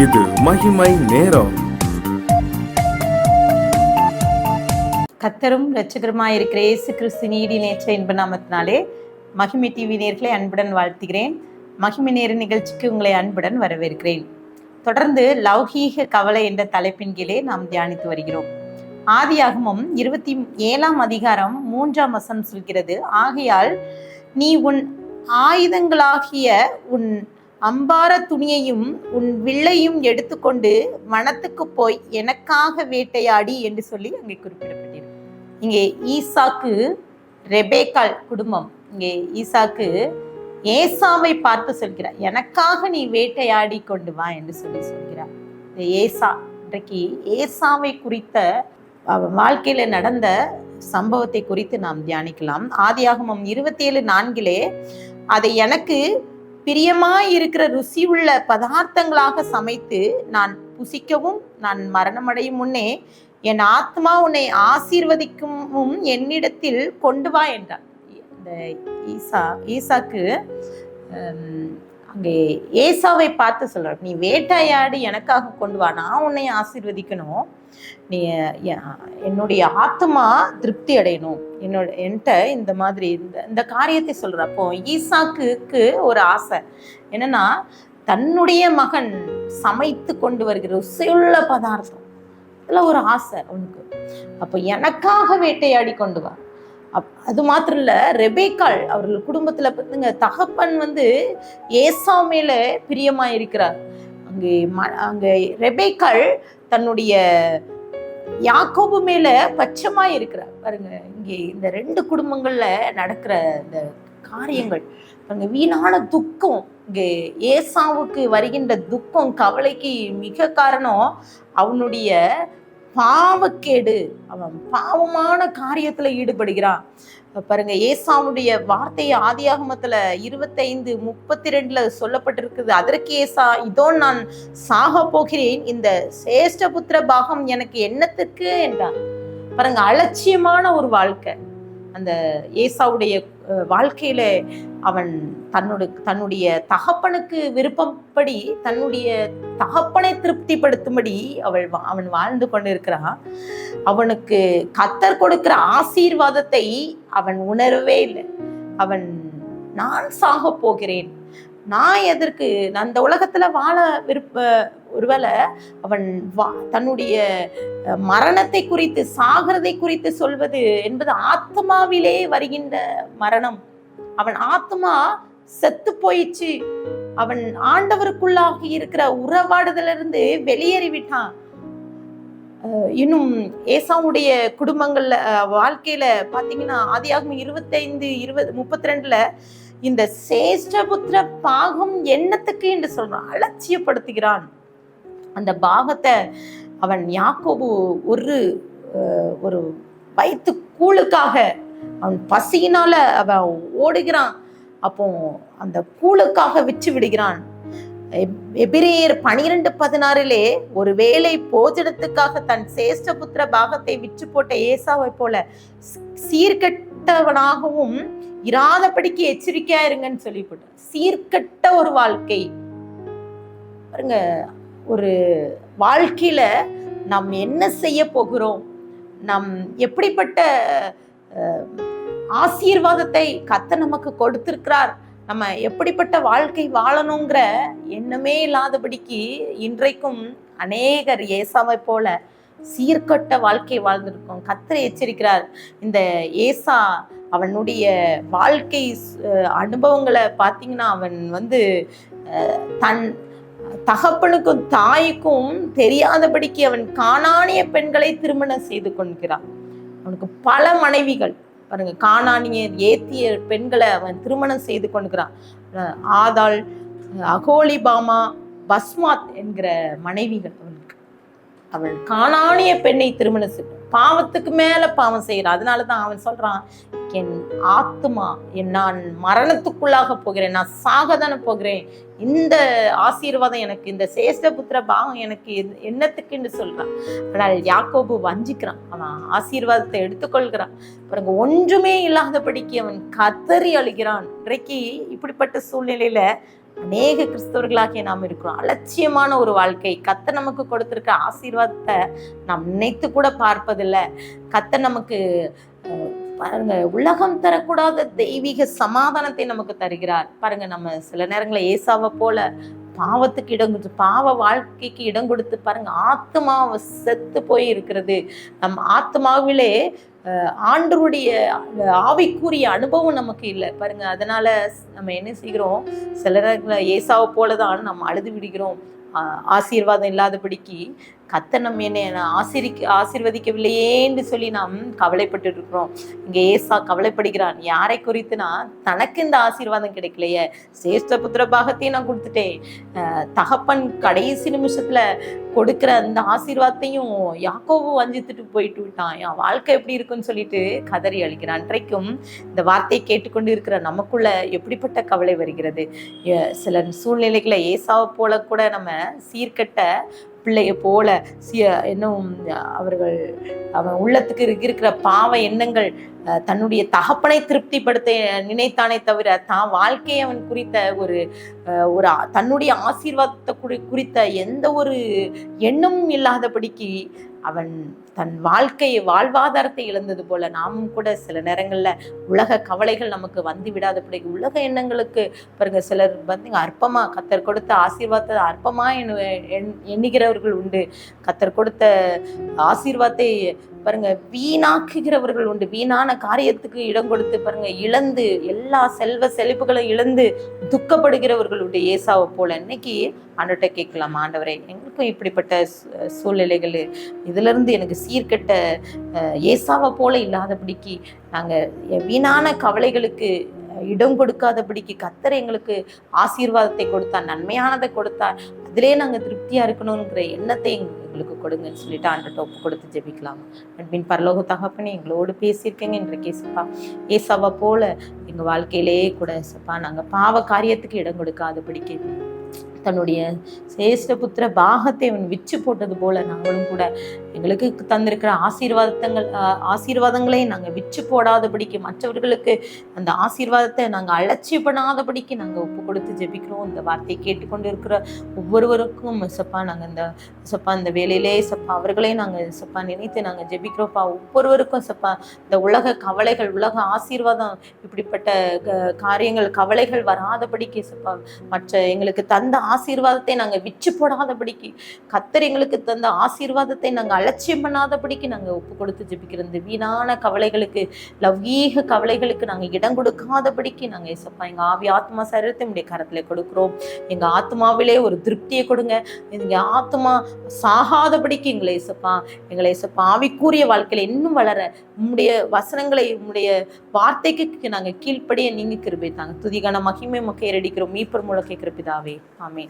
இது மகிமை நேரம். கர்த்தரும் இரட்சகருமாயிருக்கிற இயேசு கிறிஸ்து நீடி நேற்ற இன்ப நாமத்தினாலே மகிமை டிவி நேயர்களை அன்புடன் வாழ்த்துகிறேன். மகிமை நேர நிகழ்ச்சிக்கு உங்களை அன்புடன் வரவேற்கிறேன். தொடர்ந்து லௌகீக கவலை என்ற தலைப்பின் கீழே நாம் தியானித்து வருகிறோம். ஆதியாகமம் 27ஆம் அதிகாரம் 3ஆம் வசனம் சொல்கிறது, ஆகையால் நீ உன் ஆயுதங்களாகிய உன் அம்பார துணியையும் உன் வில்லையும் எடுத்துக்கொண்டு வனத்துக்கு போய் எனக்காக வேட்டையாடி என்று சொல்லி அங்கே குறிப்பிடப்பட்டிருக்கு. இங்கே ஈசாக்கு ரெபேக்காள் குடும்பம், இங்கே ஈசாக்கு ஏசாவை பார்த்து சொல்கிறார், எனக்காக நீ வேட்டையாடி கொண்டு வா என்று சொல்லி சொல்கிறார். இந்த ஏசா இன்றைக்கு ஏசாவை குறித்த வாழ்க்கையில நடந்த சம்பவத்தை குறித்து நாம் தியானிக்கலாம். ஆதியாகமம் 27:4 அதை எனக்கு பிரியமாய் இருக்கிற ருசி உள்ள பதார்த்தங்களாக சமைத்து நான் புசிக்கவும் நான் மரணமடையும் முன்னே என் ஆத்மா உன்னை ஆசீர்வதிக்கும் என்னிடத்தில் கொண்டு வா என்றார். இந்த ஈசாக்கு அங்கே ஏசாவை பார்த்து சொல்றார், நீ வேட்டையாடி எனக்காக கொண்டு வா, நான் உன்னை ஆசீர்வதிக்கணும், நீ என்னுடைய ஆத்மா திருப்தி அடையணும், என்கிட்ட இந்த மாதிரி இந்த காரியத்தை சொல்ற. அப்போ ஈசாக்குக்கு ஒரு ஆசை என்னன்னா, தன்னுடைய மகன் சமைத்து கொண்டு வருகிற ருசியுள்ள பதார்த்தம், இதுல ஒரு ஆசை அவனுக்கு. அப்போ எனக்காக வேட்டையாடி கொண்டு வா. அது மாத்திரம் இல்ல, ரெபேக்காள் அவர்கள் குடும்பத்துல பார்த்துங்க, தகப்பன் ஏசா மேல பிரியமா இருக்கிறார். அங்கே ரெபேக்காள் தன்னுடைய யாக்கோபு மேல பட்சமா இருக்கிறார். பாருங்க, இங்கே இந்த 2 குடும்பங்கள்ல நடக்கிற இந்த காரியங்கள் பாருங்க, வீணான துக்கம். இங்கே ஏசாவுக்கு வருகின்ற துக்கம், கவலைக்கு மிக காரணம் அவனுடைய பாவக்கேடு. அவன் பாவமான காரியத்துல ஈடுபடுகிறான். பாருங்க, ஏசாவுடைய வார்த்தை ஆதியாகமத்துல 25:32 சொல்லப்பட்டிருக்குது. அதற்கு ஏசா, இதோ நான் சாக போகிறேன், இந்த சேஷ்டபுத்திர பாகம் எனக்கு என்னத்துக்கு என்றான். பாருங்க, அலட்சியமான ஒரு வாழ்க்கை அந்த ஏசாவுடைய வாழ்க்கையில. அவன் தன்னுடைய தகப்பனுக்கு விருப்பப்படி, தன்னுடைய தகப்பனை திருப்திப்படுத்தும்படி அவன் வாழ்ந்து கொண்டு இருக்கிறான். அவனுக்கு கர்த்தர் கொடுக்கிற ஆசீர்வாதத்தை அவன் உணரவே இல்லை. அவன், நான் சாக போகிறேன், நான் எதற்கு அந்த உலகத்துல வாழ ஒருவேளை அவன் தன்னுடைய மரணத்தை குறித்து, சாகிறதை குறித்து சொல்வது என்பது ஆத்மாவிலே வருகின்ற மரணம். அவன் ஆத்மா செத்து போயிடுச்சு, அவன் ஆண்டவருக்குள்ளாக இருக்கிற உறவாடுதலிருந்து வெளியேறிவிட்டான். இன்னும் ஏசாவுடைய குடும்பங்கள்ல வாழ்க்கையில பாத்தீங்கன்னா ஆதியாகமம் 25:32 இந்த சேஷ்டபுத்திர பாகம் என்னத்துக்கு என்று சொல்றான், அலட்சியப்படுத்துகிறான். அந்த பாகத்தை அவன் யாக்கோபு ஒரு வயிற்று கூழுக்காக, அவன் பசியினால அவன் ஓடுகிறான். அப்போ அந்த கூழுக்காக விற்று விடுகிறான். எபிரேயர் 12:16 ஒரு வேளை போஜனத்துக்காக தன் சேஷ்டபுத்திர பாகத்தை விற்று போட்ட ஏசாவை போல சீர்கெட்டவனாகவும் இராதபடிக்கு எச்சரிக்கையா இருங்கன்னு சொல்லி போட்ட சீர்கெட்ட ஒரு வாழ்க்கை. பாருங்க, ஒரு வாழ்க்கையில நாம் என்ன செய்ய போகிறோம், நாம் எப்படிப்பட்ட ஆசீர்வாதத்தை கர்த்தர் நமக்கு கொடுத்திருக்கிறார், நம்ம எப்படிப்பட்ட வாழ்க்கை வாழணுங்கிற எண்ணமே இல்லாதபடிக்கு இன்றைக்கும் அநேகர் ஏசாவை போல சீர்கட்ட வாழ்க்கை வாழ்ந்திருக்கோம். கர்த்தர் எச்சரிக்கிறார். இந்த ஏசா அவனுடைய வாழ்க்கை அனுபவங்களை பார்த்தீங்கன்னா, அவன் தன் தகப்பனுக்கும் தாய்க்கும் தெரியாதபடிக்கு அவன் கானானிய பெண்களை திருமணம் செய்து கொள்கிறான். அவனுக்கு பல மனைவிகள். பாருங்க, கானானியர் ஏத்திய பெண்களை அவன் திருமணம் செய்து கொள்கிறான். ஆதாள், அகோலிபாமா, பஸ்மாத் என்கிற மனைவிகள் அவனுக்கு. அவள் கானானிய பெண்ணை திருமணம் செய்ய, பாவத்துக்கு மேல பாவம் செய்யறான். அதனாலதான் அவன் சொல்றான், என் ஆத்மா, நான் மரணத்துக்குள்ளாக போகிறேன், நான் சாகதான போகிறேன், இந்த ஆசீர்வாதம் எனக்கு, இந்த சேஷ்டபுத்திர பாகம் எனக்கு என்னத்துக்குன்னு சொல்றான். ஆனால் யாக்கோபு வஞ்சிக்கிறான், அவன் ஆசீர்வாதத்தை எடுத்துக்கொள்கிறான். பாருங்க, ஒன்றுமே இல்லாதபடிக்கு அவன் கதறி அழுகிறான். இன்றைக்கு இப்படிப்பட்ட சூழ்நிலையில அநேக கிறிஸ்தவர்களாகிய நாம் இருக்கிறோம். அலட்சியமான ஒரு வாழ்க்கை. கர்த்தர் நமக்கு கொடுத்திருக்க ஆசீர்வாதத்தை நாம் நினைத்து கூட பார்ப்பதில்லை. கர்த்தர் நமக்கு பாருங்க, உலகம் தரக்கூடாத தெய்வீக சமாதானத்தை நமக்கு தருகிறார். பாருங்க, நம்ம சில நேரங்களில் ஏசாவை போல பாவத்துக்கு இடம் கொடுத்து, பாவ வாழ்க்கைக்கு இடம் கொடுத்து பாருங்க, ஆத்மாவை செத்து போய் இருக்கிறது. நம் ஆத்மாவிலே ஆண்டருடைய ஆவிக்குரிய அனுபவம் நமக்கு இல்லை பாருங்க. அதனால நம்ம என்ன செய்கிறோம், சில நேரங்களில் ஏசாவை போலதான் நம்ம அழுது விடுகிறோம். ஆசீர்வாதம் இல்லாதபடிக்கு கர்த்தர் நம்ம என்ன ஆசீர்வதிக்கவில்லையேன்னு சொல்லி நாம் கவலைப்பட்டு இருக்கிறோம். இங்க ஏசா கவலைப்படுகிறான். யாரை குறித்துனா, தனக்கு இந்த ஆசீர்வாதம் கிடைக்கலையே, சிரேஷ்ட புத்திர பாகத்தையும் நான் கொடுத்துட்டேன், தகப்பன் கடைசி நிமிஷத்துல கொடுக்கிற அந்த ஆசீர்வாதத்தையும் யாக்கோபு வஞ்சித்துட்டு போயிட்டு விட்டான், என் வாழ்க்கை எப்படி இருக்குன்னு சொல்லிட்டு கதறி அழிக்கிறான். அன்றைக்கும் இந்த வார்த்தையை கேட்டுக்கொண்டு இருக்கிற நமக்குள்ள எப்படிப்பட்ட கவலை வருகிறது. சில சூழ்நிலைகளை ஏசாவை போல கூட நம்ம சீர்கட்ட பிள்ளைய போல இன்னும் அவன் உள்ளத்துக்கு இருக்கிற பாவ எண்ணங்கள் தன்னுடைய தகப்பனை திருப்திப்படுத்த நினைத்தானே தவிர தான் வாழ்க்கையை அவன் குறித்த ஒரு தன்னுடைய ஆசீர்வாதத்தை குறித்த எந்த ஒரு எண்ணமும் இல்லாதபடிக்கு அவன் தன் வாழ்வாதாரத்தை இழந்தது போல நாமும் கூட சில நேரங்கள்ல உலக கவலைகள் நமக்கு வந்து விடாதபடி உலக எண்ணங்களுக்கு பாருங்க, சிலர் வந்து அற்பமா கர்த்தர் கொடுத்த ஆசீர்வாதத்தை அற்பமா எண்ணுகிறவர்கள் உண்டு. கர்த்தர் கொடுத்த ஆசீர்வாதத்தை பாருங்க வீணாக்குகிறவர்கள் உண்டு. வீணான காரியத்துக்கு இடம் கொடுத்து பாருங்க இழந்து எல்லா செல்வ செழிப்புகளும் இழந்து துக்கப்படுகிறவர்கள் உண்டு. ஏசாவை போல இன்னைக்கு ஆண்டவர்கிட்ட கேட்கலாம், ஆண்டவரே எங்களுக்கும் இப்படிப்பட்ட சூழ்நிலைகள் இதுல இருந்து எனக்கு சீர்கெட்ட ஏசாவை போல இல்லாதபடிக்கு நாங்க வீணான கவலைகளுக்கு இடம் கொடுக்காதபடிக்கு கர்த்தர் எங்களுக்கு ஆசீர்வாதத்தை கொடுத்தார், நன்மையானதை கொடுத்தார், அதிலே நாங்கள் திருப்தியா இருக்கணுங்கிற எண்ணத்தை எங்களுக்கு கொடுங்கன்னு சொல்லிட்டு ஆண்டவர்கிட்ட ஒப்பு கொடுத்து ஜெபிக்கலாம். அன்பின் பரலோக தகப்பனே, எங்களோடு பேசியிருக்கேங்க இன்றைக்கு ஏசப்பா. ஏசாவை போல எங்க வாழ்க்கையிலே கூட ஏசப்பா நாங்கள் பாவ காரியத்துக்கு இடம் கொடுக்காதபடிக்கு தன்னுடைய சேஷ்ட புத்திர பாகத்தை அவன் விச்சு போட்டது போல நாங்களும் கூட எங்களுக்கு தந்திருக்கிற ஆசீர்வாதங்களை நாங்கள் விச்சு போடாதபடிக்கு, மற்றவர்களுக்கு அந்த ஆசீர்வாதத்தை நாங்கள் அலட்சியப்படாதபடிக்கு நாங்கள் ஒப்பு கொடுத்து ஜெபிக்கிறோம். இந்த வார்த்தையை கேட்டுக்கொண்டு இருக்கிற ஒவ்வொருவருக்கும் சப்பா நாங்கள் இந்த வேலையிலே சப்பா அவர்களே நாங்கள் சப்பா நினைத்து நாங்கள் ஜெபிக்கிறோம்ப்பா. ஒவ்வொருவருக்கும் சப்பா இந்த உலக கவலைகள், உலக ஆசீர்வாதம், இப்படிப்பட்ட காரியங்கள் கவலைகள் வராதபடிக்கு சப்பா மற்ற எங்களுக்கு தந்த ஆசீர்வாதத்தை நாங்கள் விச்சு போடாதபடிக்கு, கர்த்தர் எங்களுக்கு தந்த ஆசீர்வாதத்தை நாங்கள் அலட்சியம் பண்ணாதபடிக்கு நாங்கள் ஒப்பு கொடுத்து ஜெபிக்கிறது. வீணான கவலைகளுக்கு, லௌகீக கவலைகளுக்கு நாங்கள் இடம் கொடுக்காதபடிக்கு நாங்கள் ஏசப்பா எங்க ஆவி ஆத்மா சரீரத்தை உடைய கரத்துல கொடுக்கிறோம். எங்க ஆத்மாவிலே ஒரு திருப்தியை கொடுங்க. எங்க ஆத்மா சாகாதபடிக்கு எங்களை ஏசப்பா ஆவிக்குரிய வாழ்க்கையில இன்னும் வளர உம்முடைய வசனங்களை, உம்முடைய வார்த்தைக்கு நாங்கள் கீழ்ப்படிய நீங்க கிருபை தாங்க. துதிகான மகிமை மக்கள் ஏறடிக்கிறோம் மீட்பர் மூலம் கேட்கிற பிதாவே, ஆமென்.